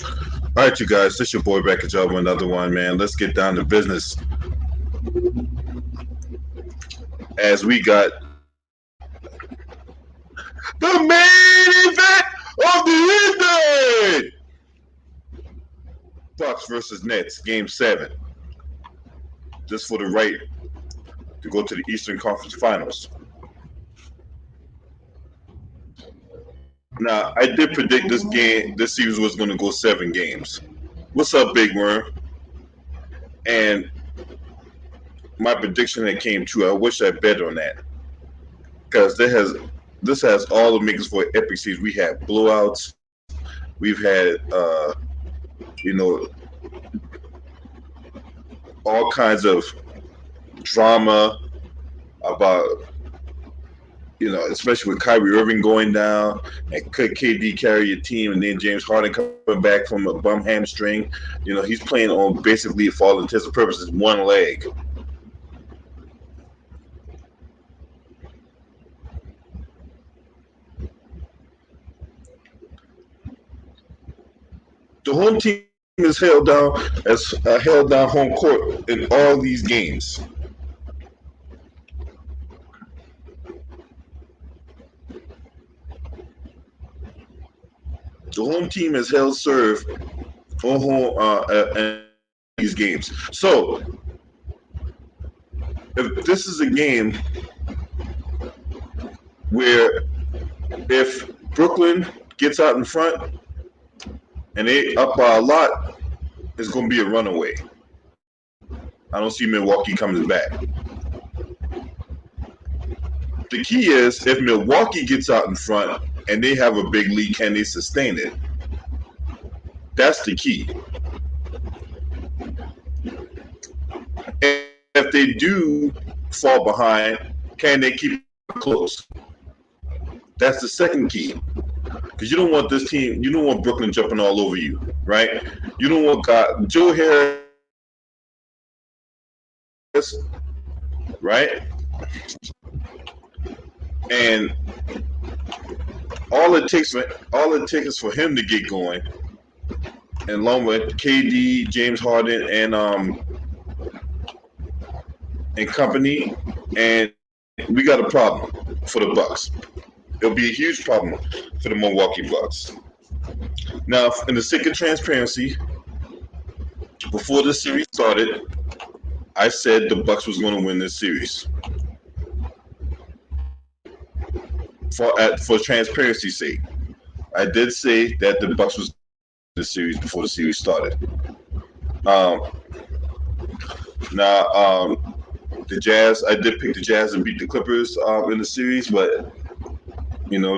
All right, you guys, this your boy back at y'all with another one, man. Let's get down to business as we got the main event of the evening: Bucks versus Nets, Game 7. Just for the right to go to the Eastern Conference Finals. Now, I did predict this series was going to go 7 games. What's up, Big Worm? And my prediction that came true. I wish I bet on that because this has all the makings for an epic series. We had blowouts. We've had you know all kinds of drama about especially with Kyrie Irving going down, and could KD carry your team, and then James Harden coming back from a bum hamstring. He's playing on basically, for all intents and purposes, one leg. The home team is held down home court in all these games. The home team has held serve on home in these games. So if this is a game where if Brooklyn gets out in front and they up by a lot, it's going to be a runaway. I don't see Milwaukee coming back. The key is if Milwaukee gets out in front and they have a big lead, can they sustain it? That's the key. And if they do fall behind, can they keep it close? That's the second key. Because you don't want this team, you don't want Brooklyn jumping all over you, right? You don't want Joe Harris, right? And all it takes is for him to get going, and along with KD, James Harden, and company, and we got a problem for the Bucks. It'll be a huge problem for the Milwaukee Bucks. Now, in the sake of transparency, before this series started, I said the Bucks was going to win this series. For transparency's sake, I did say that the Bucks was the series before the series started. The Jazz, I did pick the Jazz and beat the Clippers in the series, but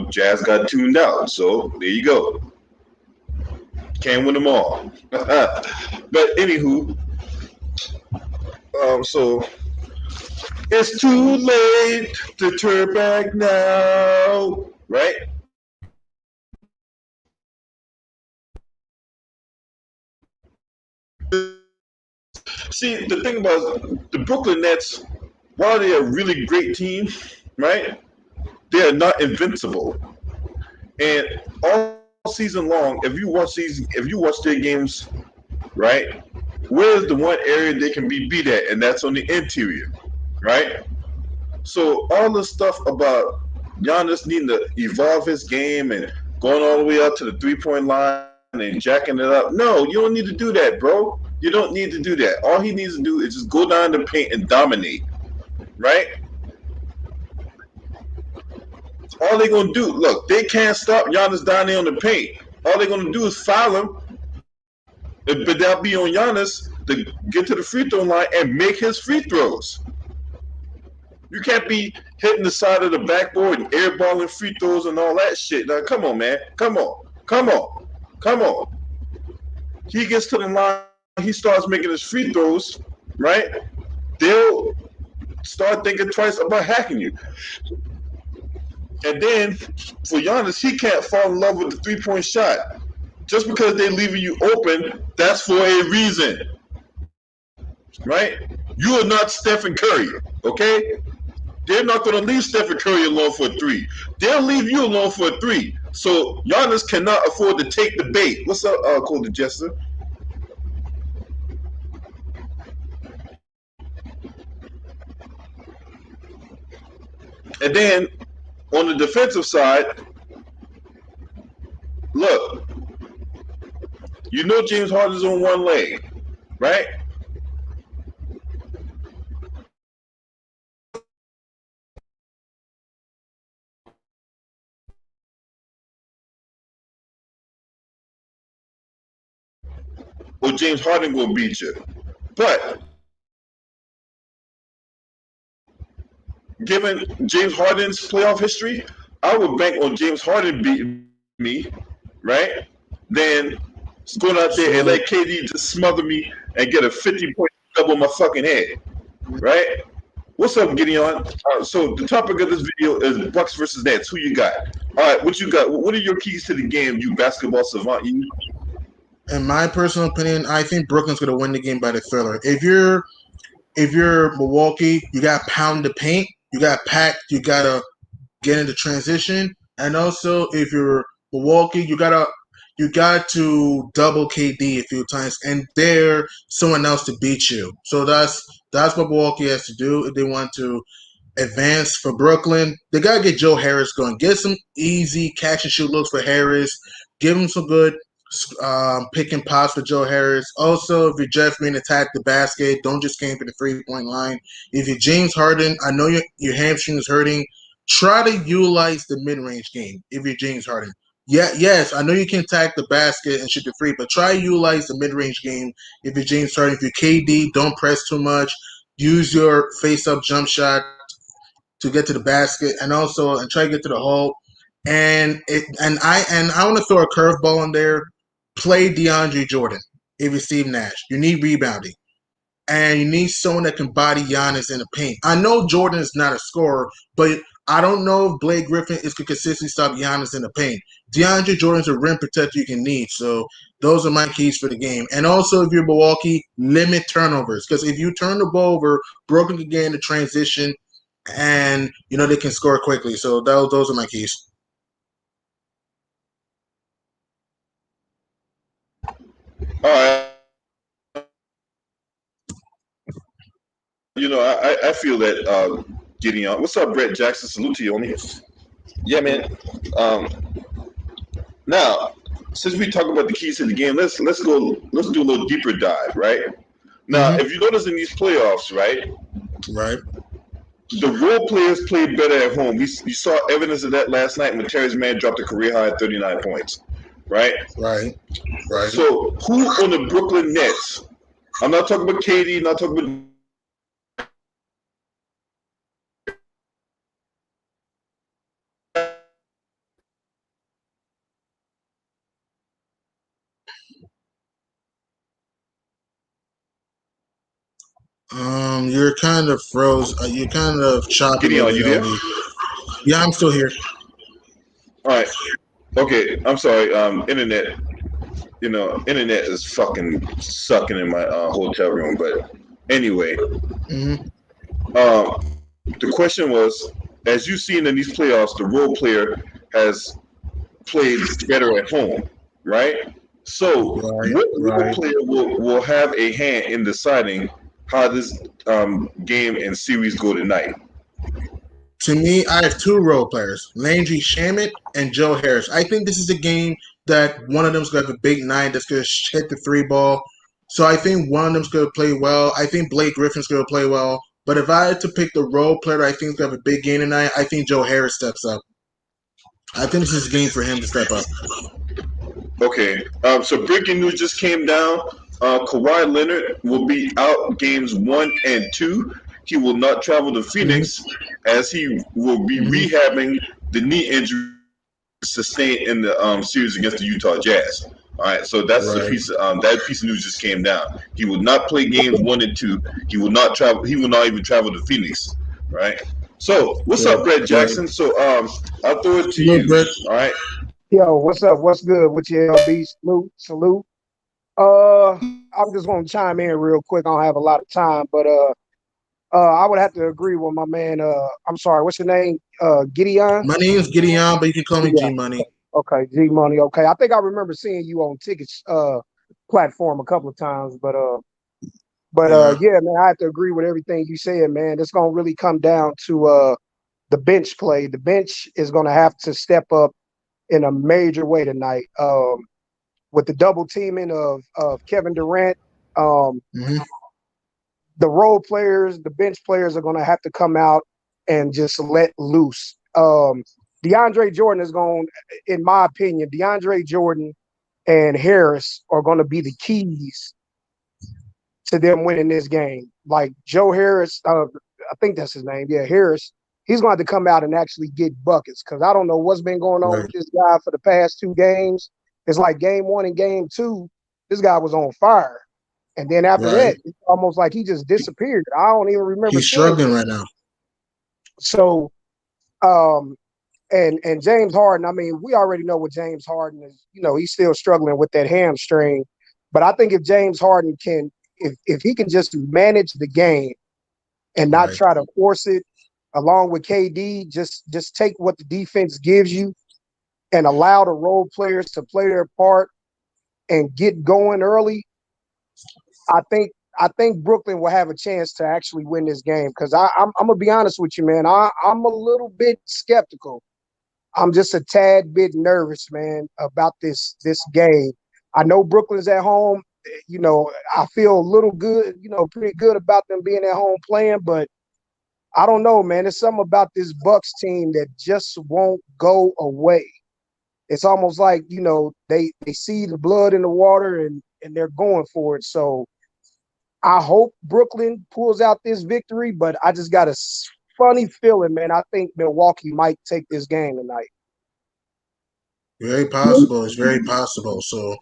Jazz got tuned out. So there you go. Can't win them all. But anywho, so it's too late to turn back now, right? See, the thing about the Brooklyn Nets, while they're a really great team, right? They are not invincible. And all season long, if you watch their games, right? Where's the one area they can be beat at? And that's on the interior, right? So all the stuff about Giannis needing to evolve his game and going all the way up to the 3-point line and jacking it up. No, you don't need to do that, bro. You don't need to do that. All he needs to do is just go down the paint and dominate, right? All they're going to do, look, they can't stop Giannis down there on the paint. All they're going to do is foul him, but that'll be on Giannis to get to the free throw line and make his free throws. You can't be hitting the side of the backboard and airballing free throws and all that shit. Now, come on, man. Come on. He gets to the line, he starts making his free throws, right? They'll start thinking twice about hacking you. And then for Giannis, he can't fall in love with the 3-point shot. Just because they're leaving you open, that's for a reason, right? You are not Stephen Curry, okay? They're not going to leave Stephen Curry alone for a three. They'll leave you alone for a three. So Giannis cannot afford to take the bait. What's up, Cole Jester? And then on the defensive side, look, you know James Harden's on one leg, right? Or James Harden will beat you. But given James Harden's playoff history, I would bank on James Harden beating me, right? Then going out there and let KD just smother me and get a 50-point double my fucking head, right? What's up, Gideon? So the topic of this video is Bucks versus Nets. Who you got? All right, what you got? What are your keys to the game, you basketball savant? You? In my personal opinion, I think Brooklyn's going to win the game by the thriller. If you're Milwaukee, you got to pound the paint. You got to pack. You got to get into transition. And also, if you're Milwaukee, you got to double KD a few times and dare someone else to beat you. So that's what Milwaukee has to do if they want to advance. For Brooklyn, they got to get Joe Harris going. Get some easy catch and shoot looks for Harris. Give him some good pick and pass for Joe Harris. Also, if you're Jeff Green, attack the basket. Don't just camp at the 3-point line. If you're James Harden, I know your hamstring is hurting. Try to utilize the mid-range game if you're James Harden. Yeah, yes, I know you can attack the basket and shoot the free, but try to utilize the mid-range game if you're James Harden. If you're KD, don't press too much. Use your face-up jump shot to get to the basket, and try to get to the hole. And I want to throw a curveball in there. Play DeAndre Jordan if you're Steve Nash. You need rebounding. And you need someone that can body Giannis in the paint. I know Jordan is not a scorer, but I don't know if Blake Griffin is going to consistently stop Giannis in the paint. DeAndre Jordan's a rim protector you can need. So those are my keys for the game. And also, if you're Milwaukee, limit turnovers. Because if you turn the ball over, Brooklyn can get into transition, and they can score quickly. So those are my keys. All right. I feel that Gideon. What's up, Brett Jackson? Salute to you on this. Yeah, man. Now, since we talk about the keys to the game, let's do a little deeper dive, right? Now, if you notice in these playoffs, right, the role players play better at home. We saw evidence of that last night when Terrence Mann dropped a career high 39 points, right? Right. So, who on the Brooklyn Nets? I'm not talking about KD, not talking about. You're kind of froze. You're kind of choppy. Gideon, you there? Yeah, I'm still here. All right. Okay, I'm sorry. Internet. Internet is fucking sucking in my hotel room. But anyway, the question was, as you've seen in these playoffs, the role player has played better at home, right? So, what role player will have a hand in deciding how this game and series go tonight? To me, I have two role players, Landry Shamet and Joe Harris. I think this is a game that one of them's going to have a big night that's going to hit the three ball. So I think one of them's going to play well. I think Blake Griffin's going to play well. But if I had to pick the role player that I think is going to have a big game tonight, I think Joe Harris steps up. I think this is a game for him to step up. Okay. So breaking news just came down. Kawhi Leonard will be out games 1 and 2. He will not travel to Phoenix as he will be rehabbing the knee injury sustained in the series against the Utah Jazz. All right, so that's the piece. That piece of news just came down. He will not play games 1 and 2. He will not travel. He will not even travel to Phoenix. Right. So what's up, Brett Jackson? So I'll throw it to you. Brett. All right. Yo, what's up? What's good with you, LB? Salute. I'm just gonna chime in real quick. I don't have a lot of time, but I would have to agree with my man. I'm sorry, what's your name? Gideon. My name's Gideon, but you can call me Yeah. G Money. Okay, G Money. Okay, I think I remember seeing you on tickets platform a couple of times, but Yeah, yeah, man, I have to agree with everything you said, man. It's gonna really come down to the bench play. The bench is gonna have to step up in a major way tonight. With the double teaming of Kevin Durant, um, hmm the role players, the bench players are gonna have to come out and just let loose. DeAndre Jordan is going, in my opinion, DeAndre Jordan and Harris are going to be the keys to them winning this game. Like Joe Harris, I think that's his name. Yeah, Harris. He's going to have to come out and actually get buckets because I don't know what's been going on right, with this guy for the past two games. It's like game one and game two, this guy was on fire. And then after right. that, it's almost like he just disappeared. I don't even remember He's seeing him. struggling right now. So, um, and James Harden, I mean, we already know what James Harden is. You know, he's still struggling with that hamstring. But I think if James Harden can, if he can just manage the game and not Right. try to force it, along with KD, just take what the defense gives you and allow the role players to play their part and get going early. I think Brooklyn will have a chance to actually win this game because I'm gonna be honest with you, man. I'm a little bit skeptical. I'm just a tad bit nervous, man, about this game. I know Brooklyn's at home. You know, I feel a little good, pretty good about them being at home playing, but I don't know, man. There's something about this Bucks team that just won't go away. It's almost like, they see the blood in the water and they're going for it. So I hope Brooklyn pulls out this victory, but I just got a funny feeling, man. I think Milwaukee might take this game tonight. Very possible. It's very possible. So,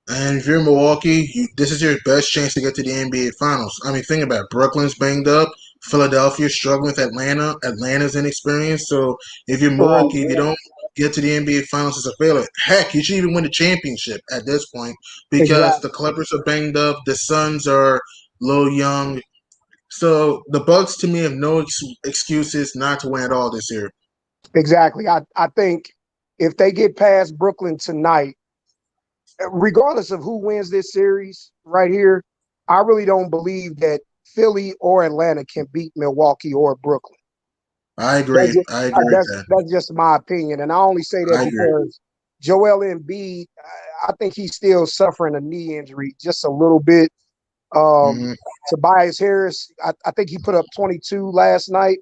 and if you're in Milwaukee, this is your best chance to get to the NBA Finals. I mean, think about it. Brooklyn's banged up. Philadelphia's struggling with Atlanta. Atlanta's inexperienced. So, if you're Right. Milwaukee, if you don't get to the NBA Finals, it's a failure. Heck, you should even win the championship at this point because the Exactly. Clippers are banged up. The Suns are low young. So, the Bucks, to me, have no excuses not to win at all this year. Exactly. I think if they get past Brooklyn tonight, regardless of who wins this series right here, I really don't believe that Philly or Atlanta can beat Milwaukee or Brooklyn. I That's agree. just, I agree with that's that. that's just my opinion, and I only say that I agree. because Joel Embiid, I think he's still suffering a knee injury just a little bit. Um, hmm Tobias Harris, I think he put up 22 last night,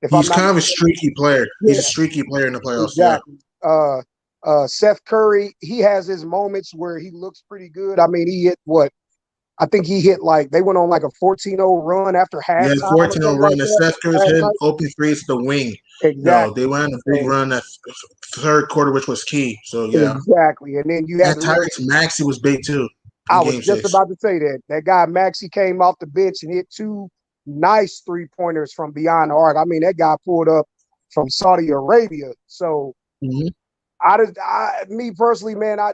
if I'm He's not kind of a mistaken. streaky player. He's a Yeah, streaky player in the playoffs. Yeah. exactly. Seth Curry, he has his moments where he looks pretty good. I mean, he hit what? I think he hit like they went on like a 14-0 run after He had halftime or 14 on something like run. And that Steph Curry's last hitting night. open threes to the wing. They Exactly. went on a big So run that third quarter, which was key. So, yeah. exactly. And then you had And to look. Tyrese Maxey was big, too, in I was game just six. about to say that. That guy Maxi came off the bench and hit two nice 3-pointers from beyond the arc. I mean, that guy pulled up from Saudi Arabia. So hmm me personally, man, I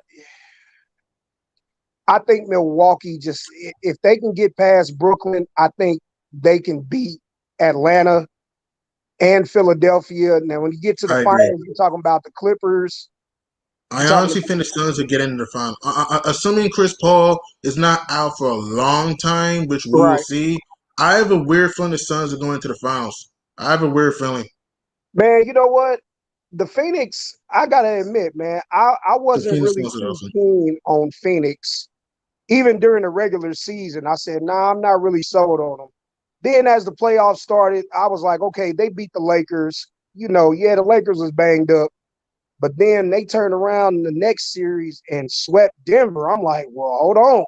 think Milwaukee just if they can get past Brooklyn, I think they can beat Atlanta and Philadelphia. Now, when you get to the I agree. finals, you're talking about the Clippers. You're I talking honestly about think the Suns will get into the final. Assuming Chris Paul is not out for a long time, which we will right, see, I have a weird feeling the Suns are going to the finals. I have a weird feeling. man. You know what? The Phoenix, I gotta admit, man, I The wasn't Phoenix really Suns are too awesome. keen on Phoenix. Even during the regular season, I said, nah, I'm not really sold on them. Then as the playoffs started, I was like, okay, they beat the Lakers. Yeah, the Lakers was banged up. But then they turned around in the next series and swept Denver. I'm like, well, hold on.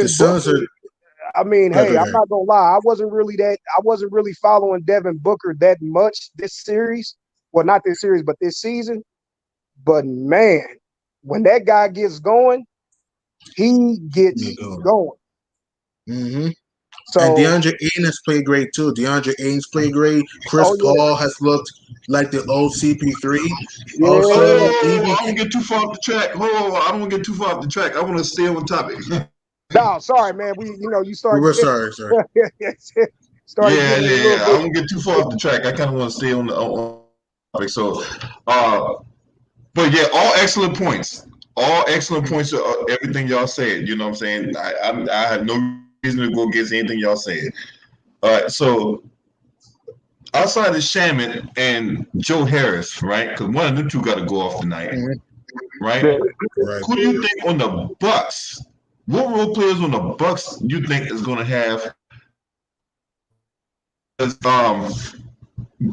The Devin Suns are. Booker. I mean, Go hey, I'm ahead. not gonna lie. I wasn't really following Devin Booker that much this series. Well, not this series, but this season. But man, when that guy gets going, he There you gets go. going. hmm And So, DeAndre Ayton has played great too. DeAndre Ayton's played great. Chris oh yeah, Paul has looked like the old CP3. yeah. Also, Oh, even I don't get too far off the track. Hold on, I don't want to get too far off the track. I want to stay on topic. No, sorry, man. You we're start. sorry, sir. started Yeah, getting a yeah, little yeah. I bit. won't get too far off the track. I kind of want to stay on topic. So, uh, but yeah, all excellent points. All excellent points to everything y'all said. You know what I'm saying? I have no reason to go against anything y'all said. All right, so outside of Shaman and Joe Harris, right? Because one of them two got to go off tonight, Mhm. right? The, Right. Who do you think on the Bucks? What role players on the Bucks you think is going to have?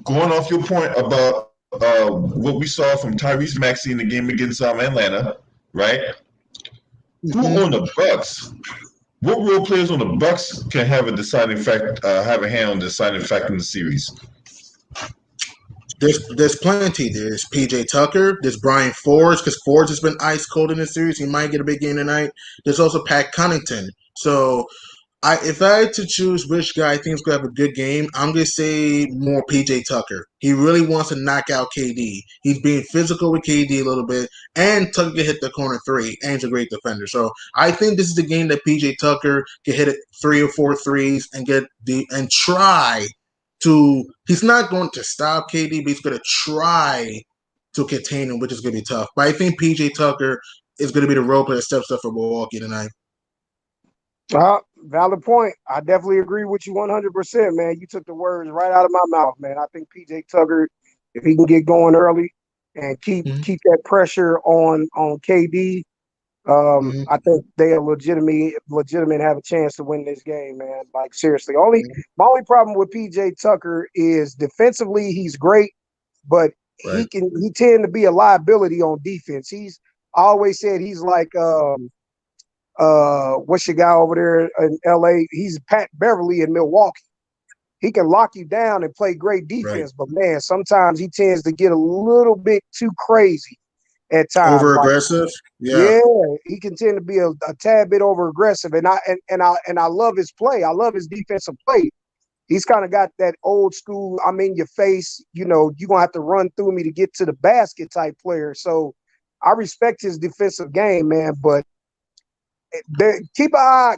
Going off your point about what we saw from Tyrese Maxey in the game against Atlanta, right? Who Mhm. on the Bucks? What role players on the Bucks can have a deciding fact, have a hand on the deciding fact in the series? There's plenty. There's PJ Tucker. There's Brian Forbes because Forbes has been ice cold in the series. He might get a big game tonight. There's also Pat Connaughton. So if I had to choose which guy I think is going to have a good game, I'm going to say more PJ Tucker. He really wants to knock out KD. He's being physical with KD a little bit, and Tucker can hit the corner three, and he's a great defender. So I think this is the game that PJ Tucker can hit it 3 or 4 threes and and try to. He's not going to stop KD, but he's going to try to contain him, which is going to be tough. But I think PJ Tucker is going to be the role player that steps up for Milwaukee tonight. Valid point. I definitely agree with you 100%, man. You took the words right out of my mouth, man. I think PJ Tucker, if he can get going early and keep Mm-hmm. keep that pressure on KD, Mm-hmm. I think they are legitimate have a chance to win this game, man. Like seriously. My only problem with PJ Tucker is defensively he's great, but Right. he tend to be a liability on defense. I always said he's like what's your guy over there in LA? He's Pat Beverly in Milwaukee. He can lock you down and play great Right. defense, but man, sometimes he tends to get a little bit too crazy at times. Over Like, aggressive. Yeah. yeah, he can tend to be a tad bit over aggressive, and I love his play. I love his defensive play. He's kind of got that old school, I'm in your face, you're gonna have to run through me to get to the basket type player. So I respect his defensive game, man, but keep an eye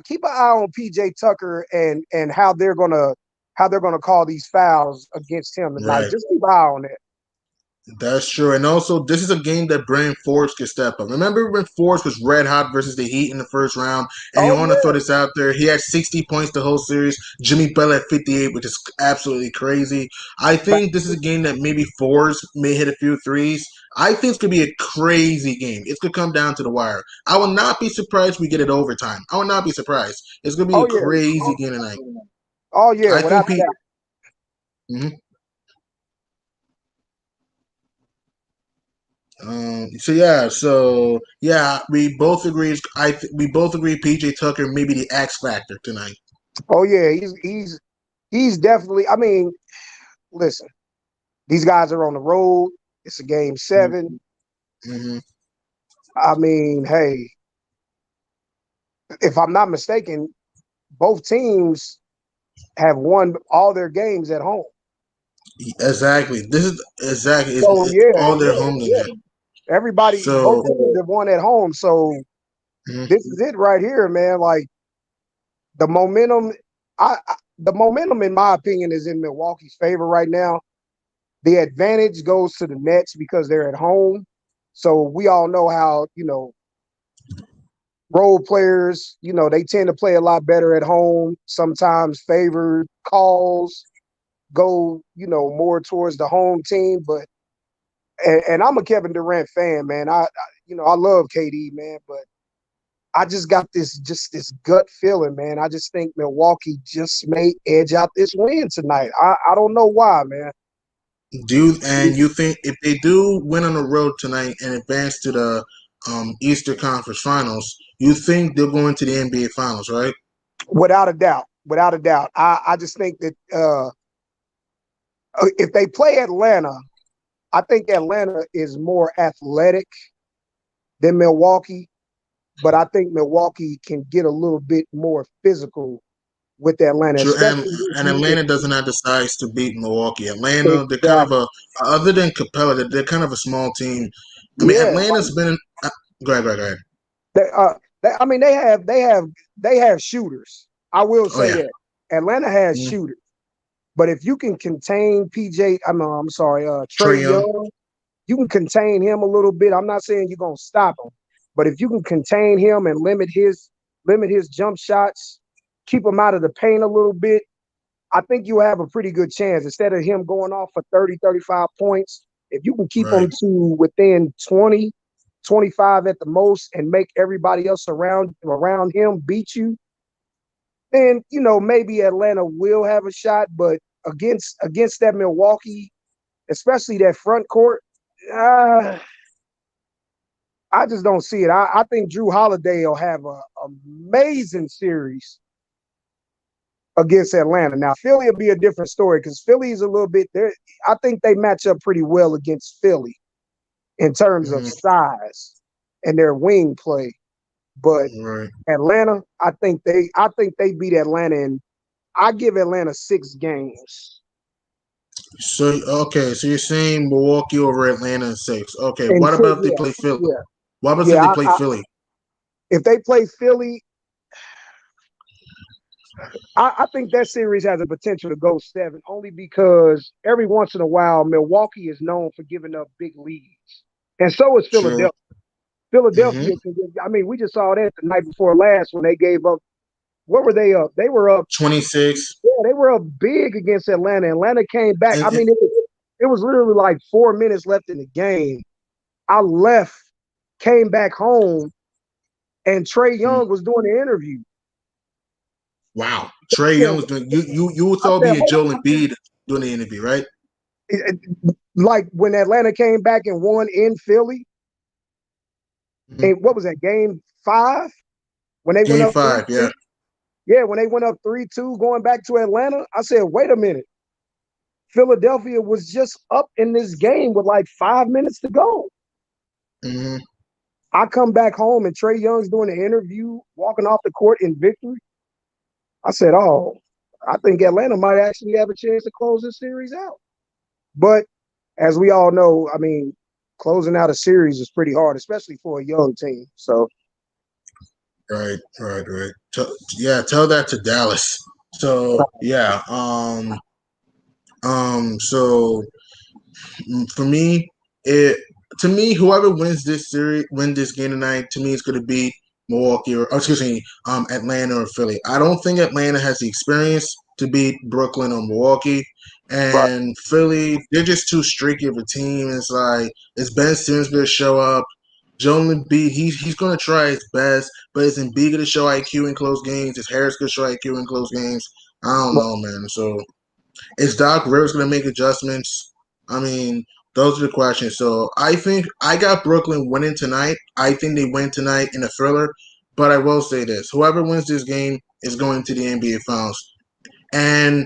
on PJ Tucker and how they're gonna call these fouls against him tonight. Right. Just keep an eye on that. That's true. And also, this is a game that Brian Forbes can step up. Remember when Forbes was red hot versus the Heat in the first round? And you Oh want to throw yeah, this out there. He had 60 points the whole series. Jimmy Butler at 58, which is absolutely crazy. I think this is a game that maybe Forbes may hit a few threes. I think it's going to be a crazy game. It's going to come down to the wire. I will not be surprised if we get it overtime. I will not be surprised. It's going to be oh a yeah, crazy game tonight. oh yeah, I without think a Pete. doubt. Mhm. We both agree. We both agree. PJ Tucker maybe the X factor tonight. Oh yeah, he's definitely. I mean, listen, these guys are on the road. It's a game 7. Mm-hmm. I mean, hey, if I'm not mistaken, both teams have won all their games at home. Exactly. This is exactly So yeah, all their home tonight. both So teams have won at home. So mhm. this is it right here, man. Like the momentum, the momentum, in my opinion, is in Milwaukee's favor right now. The advantage goes to the Nets because they're at home. So we all know how role players, they tend to play a lot better at home. Sometimes favored calls go, more towards the home team. But and I'm a Kevin Durant fan, man. I love KD, man, but I just got this gut feeling, man. I just think Milwaukee just may edge out this win tonight. I don't know why, man. You think if they do win on the road tonight and advance to the Easter Conference Finals, you think they'll go into the NBA Finals, right? Without a doubt. Without a doubt. I just think that if they play Atlanta, I think Atlanta is more athletic than Milwaukee, but I think Milwaukee can get a little bit more physical with Atlanta, True, especially and Atlanta doesn't have the size to beat Milwaukee. Atlanta, they're kind of exactly. other than Capella, they're kind of a small team. I mean, Yeah, Atlanta's been. Go ahead. I mean they have shooters. I will Oh say yeah. that Atlanta has Mhm. shooters. But if you can contain I'm sorry, Trey Trae Young. Young, you can contain him a little bit. I'm not saying you're gonna stop him, but if you can contain him and limit his jump shots, keep him out of the paint a little bit, I think you have a pretty good chance. Instead of him going off for 30, 35 points, if you can keep him Right. to within 20, 25 at the most and make everybody else around him beat you, then maybe Atlanta will have a shot. But against that Milwaukee, especially that front court, uh, I just don't see it. I think Drew Holiday will have an amazing series against Atlanta. Now, Philly will be a different story because Philly is a little bit there. I think they match up pretty well against Philly in terms of Mhm. size and their wing play. But Right. Atlanta, I think they beat Atlanta, and I give Atlanta 6 games. So okay, so you're saying Milwaukee over Atlanta in 6. Okay, And what about if they yeah, play Philly? yeah, What about if yeah. they play Philly? If they play Philly, I think that series has a potential to go 7, only because every once in a while Milwaukee is known for giving up big leads, and so is True. Philadelphia. Mm-hmm. Philadelphia, I mean, we just saw that the night before last when they gave up. What were they up? They were up. 26. Yeah, they were up big against Atlanta. Atlanta came back. I And mean, it was literally like 4 minutes left in the game. I left, came back home, and Trey Young was doing the interview. wow, Trae Yeah, Young was doing. You would I thought said, be a Joel Embiid doing the interview, right? like when Atlanta came back and won in Philly, Mm-hmm. and what was that, game 5? When they went Game up 3 5, yeah. 2? Yeah, when they went up 3-2 going back to Atlanta, I said, wait a minute. Philadelphia was just up in this game with like 5 minutes to go. Mm-hmm. I come back home and Trey Young's doing the interview, walking off the court in victory. I said, oh, I think Atlanta might actually have a chance to close this series out. But as we all know, I mean, closing out a series is pretty hard, especially for a young team. So, Right, right. Yeah, tell that to Dallas. So yeah, so for me, it to me, whoever wins this series, win this game tonight, to me, it's going to be Milwaukee or excuse me, Atlanta or Philly. I don't think Atlanta has the experience to beat Brooklyn or Milwaukee, right. and Philly, they're just too streaky of a team. It's like is Ben Simmons going to show up? Joel Embiid, he's going to try his best, but is Embiid going to show IQ in close games? Is Harris going to show IQ in close games? I don't know, man. So is Doc Rivers going to make adjustments? I mean, those are the questions. So I think I got Brooklyn winning tonight. I think they win tonight in a thriller. But I will say this: whoever wins this game is going to the NBA Finals. And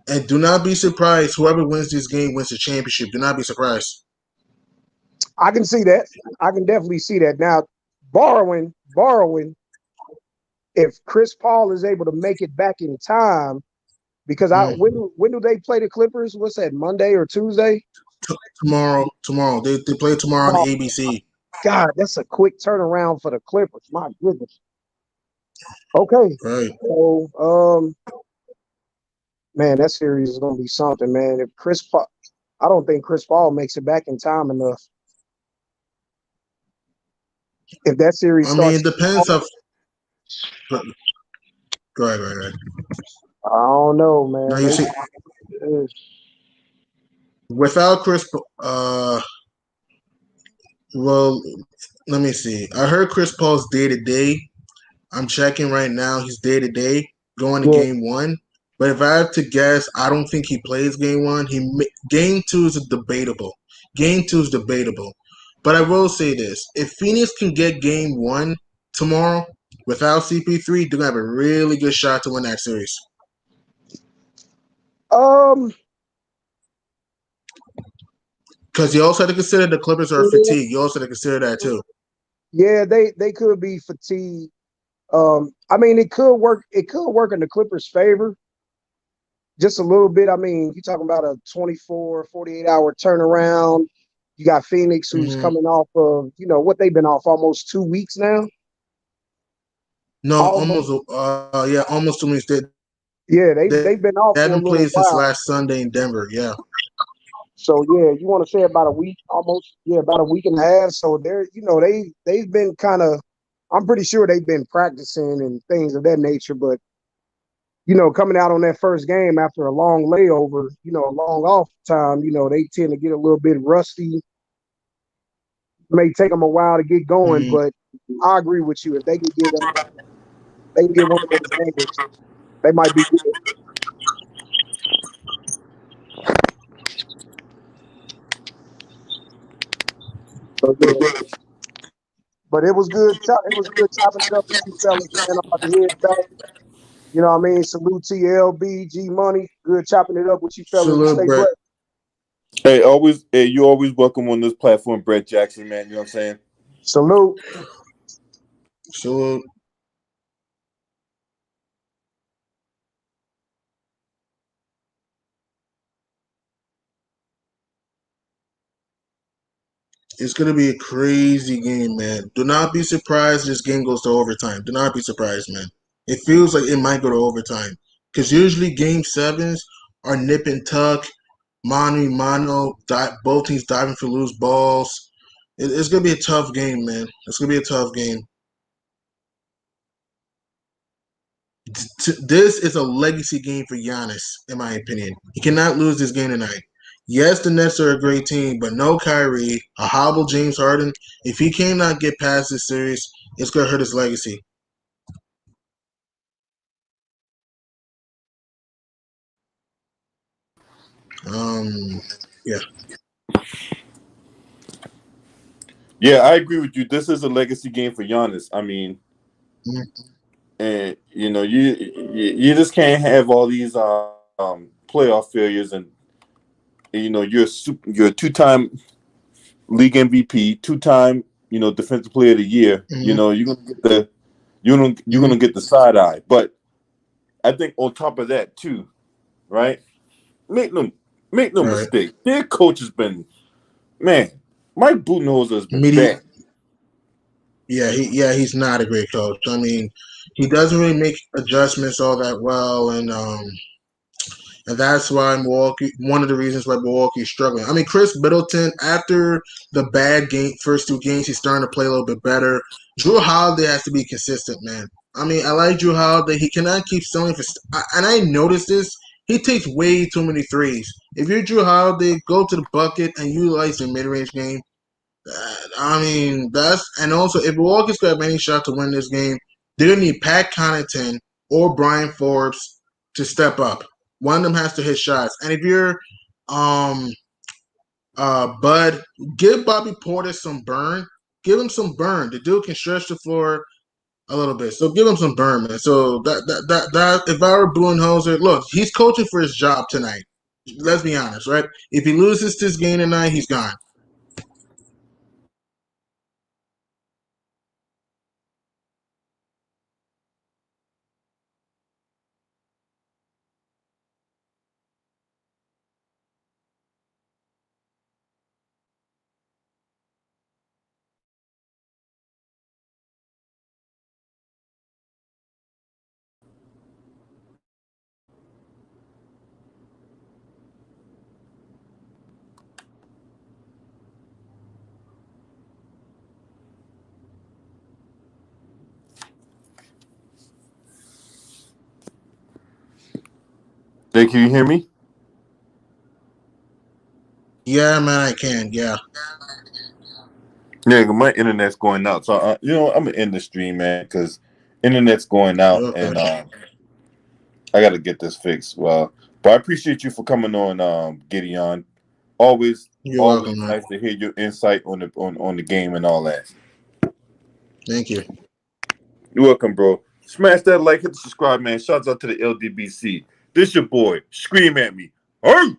and do not be surprised. Whoever wins this game wins the championship. Do not be surprised. I can see that. I can definitely see that. Now, borrowing, if Chris Paul is able to make it back in time, because Mm. when do they play the Clippers? What's that, Monday or Tuesday? Tomorrow. They play tomorrow on Oh, ABC. God, that's a quick turnaround for the Clippers. My goodness. Okay. Right. So, man, that series is going to be something, man. If Chris Paul, I don't think Chris Paul makes it back in time enough. If that series I mean, starts, it depends of. Go ahead, go ahead, go ahead. I don't know, Now man. you see, without Chris, well, let me see. I heard Chris Paul's day to day. I'm checking right now. He's day to day going to yeah, game 1. But if I have to guess, I don't think he plays game 1. Game 2 is debatable. Game 2 is debatable. But I will say this: if Phoenix can get game 1 tomorrow without CP3, they're gonna have a really good shot to win that series. um, Because you also have to consider the Clippers are fatigued. You also have to consider that too. yeah, they could be fatigued. I mean, it could work. It could work in the Clippers' favor just a little bit. I mean, you're talking about a 24, 48-hour turnaround. You got Phoenix, who's Mm-hmm. coming off of, what they've been off almost 2 weeks now. No, Almost, almost. Yeah, almost 2 weeks. Yeah, They they've been off for a haven't little played since while. last Sunday in Denver. Yeah. So yeah, you want to say about a week, almost, yeah, about a week and a half. So they're, they've been kind of, I'm pretty sure they've been practicing and things of that nature. But coming out on that first game after a long layover, a long off time, they tend to get a little bit rusty. May take them a while to get going, Mhm. but I agree with you. If they can get one of those games, they might be good. So yeah, but it was good. It was good chopping it up with you fellas, man. I'm about to head back. You know what I mean? Salute to you, LBG Money. Good chopping it up with you fellas. You Salute, stay Brett. blessed. Hey, you always welcome on this platform, Brett Jackson, man. You know what I'm saying? Salute. Salute. It's gonna be a crazy game, man. Do not be surprised this game goes to overtime. Do not be surprised, man. It feels like it might go to overtime. Because usually game sevens are nip and tuck, mano a mano, both teams diving for loose balls. It's gonna be a tough game, man. It's gonna be a tough game. This is a legacy game for Giannis, in my opinion. He cannot lose this game tonight. Yes, the Nets are a great team, but no Kyrie, a hobble James Harden. If he cannot get past this series, it's going to hurt his legacy. Um, yeah. Yeah, I agree with you. This is a legacy game for Giannis. I mean, Mhm. and you just can't have all these playoff failures, and you're a 2-time league MVP, 2-time defensive player of the year. Mhm. You're gonna get the you're Mhm. gonna get the side eye. But I think on top of that too, right? Make no make no Right. mistake. Their coach has been, man. Mike Budenholzer has been Medi- bad. he's not a great coach. I mean, he doesn't really make adjustments all that well, and that's why Milwaukee. One of the reasons why Milwaukee is struggling. I mean, Chris Middleton, after the bad game, first two games, he's starting to play a little bit better. Drew Holiday has to be consistent, man. I mean, I like Drew Holiday. He cannot keep selling for. And I noticed this. He takes way too many threes. If you're Drew Holiday, go to the bucket and utilize the mid-range game. I mean, that's and also if Milwaukee's got any shot to win this game, they're gonna need Pat Connaughton or Brian Forbes to step up. One of them has to hit shots. And if you're um Bud, give Bobby Porter some burn. Give him some burn. The dude can stretch the floor a little bit. So give him some burn, man. So that if I were Budenholzer, look, he's coaching for his job tonight. Let's be honest, right? If he loses this game tonight, he's gone. Hey, can you hear me? Yeah, man, I can. Yeah. Yeah, my internet's going out, so I'm gonna end the stream, man, because internet's going out, Okay. and I got to get this fixed. Well, but I appreciate you for coming on, Gideon. Always, You're always welcome, man. nice to hear your insight on the game and all that. Thank you. You're welcome, bro. Smash that like, hit the subscribe, man. Shouts out to the LDBC. This your boy. Scream at me. Hey!